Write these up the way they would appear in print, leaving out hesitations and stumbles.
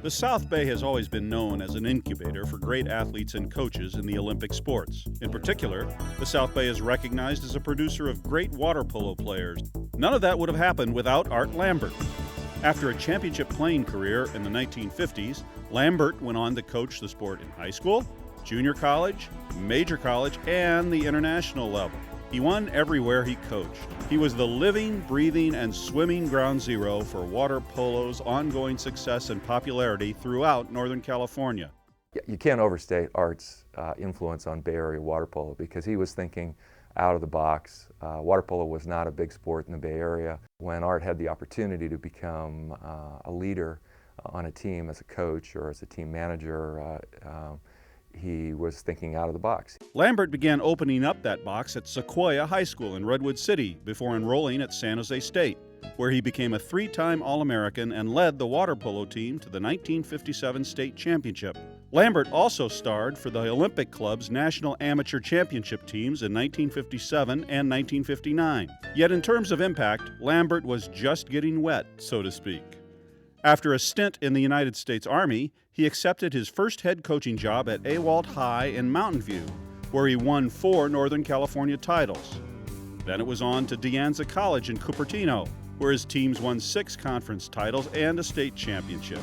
The South Bay has always been known as an incubator for great athletes and coaches in the Olympic sports. In particular, the South Bay is recognized as a producer of great water polo players. None of that would have happened without Art Lambert. After a championship playing career in the 1950s, Lambert went on to coach the sport in high school, junior college, major college, and the international level. He won everywhere he coached. He was the living, breathing, and swimming ground zero for water polo's ongoing success and popularity throughout Northern California. You can't overstate Art's influence on Bay Area water polo because he was thinking out of the box. Water polo was not a big sport in the Bay Area. When Art had the opportunity to become a leader on a team as a coach or as a team manager, he was thinking out of the box. Lambert began opening up that box at Sequoia High School in Redwood City before enrolling at San Jose State, where he became a three-time All-American and led the water polo team to the 1957 state championship. Lambert also starred for the Olympic Club's national amateur championship teams in 1957 and 1959. Yet in terms of impact, Lambert was just getting wet, so to speak. After a stint in the United States Army, he accepted his first head coaching job at Awalt High in Mountain View, where he won 4 Northern California titles. Then it was on to De Anza College in Cupertino, where his teams won 6 conference titles and a state championship.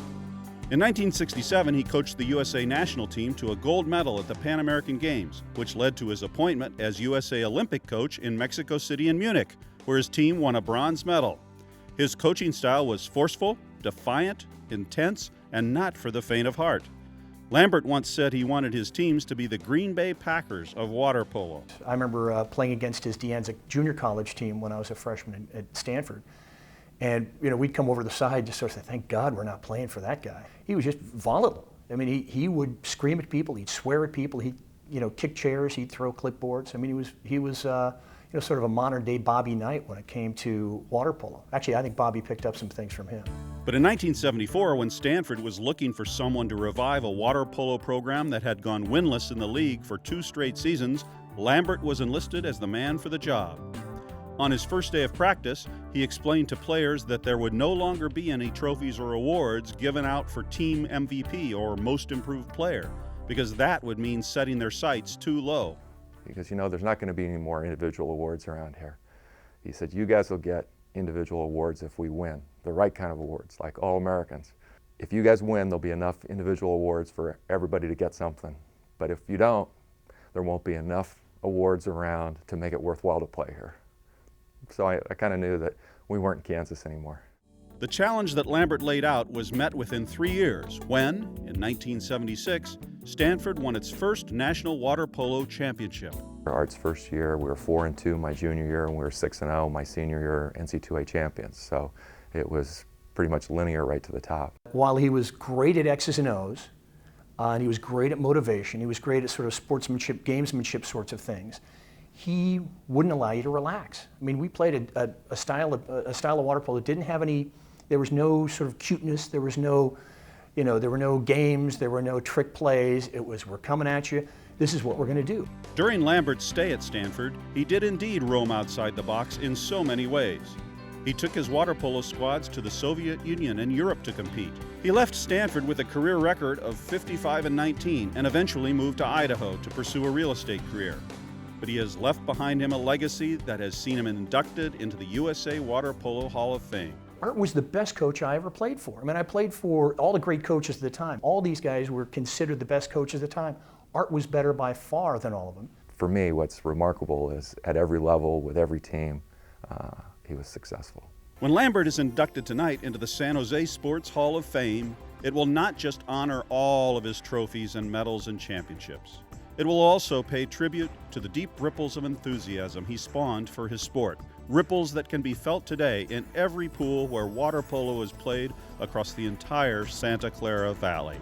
In 1967, he coached the USA national team to a gold medal at the Pan American Games, which led to his appointment as USA Olympic coach in Mexico City and Munich, where his team won a bronze medal. His coaching style was forceful, defiant, intense, and not for the faint of heart. Lambert once said he wanted his teams to be the Green Bay Packers of water polo. I remember playing against his De Anza junior college team when I was a freshman at Stanford. And we'd come over the side just sort of say, thank God we're not playing for that guy. He was just volatile. I mean, he would scream at people, he'd swear at people, he'd kick chairs, he'd throw clipboards. I mean, he was sort of a modern-day Bobby Knight when it came to water polo. Actually, I think Bobby picked up some things from him. But in 1974, when Stanford was looking for someone to revive a water polo program that had gone winless in the league for 2 straight seasons, Lambert was enlisted as the man for the job. On his first day of practice, he explained to players that there would no longer be any trophies or awards given out for team MVP or most improved player, because that would mean setting their sights too low. Because there's not going to be any more individual awards around here. He said, you guys will get individual awards if we win, the right kind of awards, like All-Americans. If you guys win, there'll be enough individual awards for everybody to get something. But if you don't, there won't be enough awards around to make it worthwhile to play here. So I kind of knew that we weren't in Kansas anymore. The challenge that Lambert laid out was met within 3 years when, in 1976, Stanford won its first national water polo championship. Art's first year, we were 4-2 my junior year, and we were 6-0 my senior year NC2A champions. So it was pretty much linear right to the top. While he was great at X's and O's, and he was great at motivation, he was great at sort of sportsmanship, gamesmanship sorts of things, he wouldn't allow you to relax. I mean, we played a style of water polo that didn't have any. There was no sort of cuteness. There was no, there were no games. There were no trick plays. It was, we're coming at you. This is what we're going to do. During Lambert's stay at Stanford, he did indeed roam outside the box in so many ways. He took his water polo squads to the Soviet Union and Europe to compete. He left Stanford with a career record of 55-19 and eventually moved to Idaho to pursue a real estate career. But he has left behind him a legacy that has seen him inducted into the USA Water Polo Hall of Fame. Art was the best coach I ever played for. I mean, I played for all the great coaches at the time. All these guys were considered the best coaches at the time. Art was better by far than all of them. For me, what's remarkable is at every level, with every team, he was successful. When Lambert is inducted tonight into the San Jose Sports Hall of Fame, it will not just honor all of his trophies and medals and championships. It will also pay tribute to the deep ripples of enthusiasm he spawned for his sport, ripples that can be felt today in every pool where water polo is played across the entire Santa Clara Valley.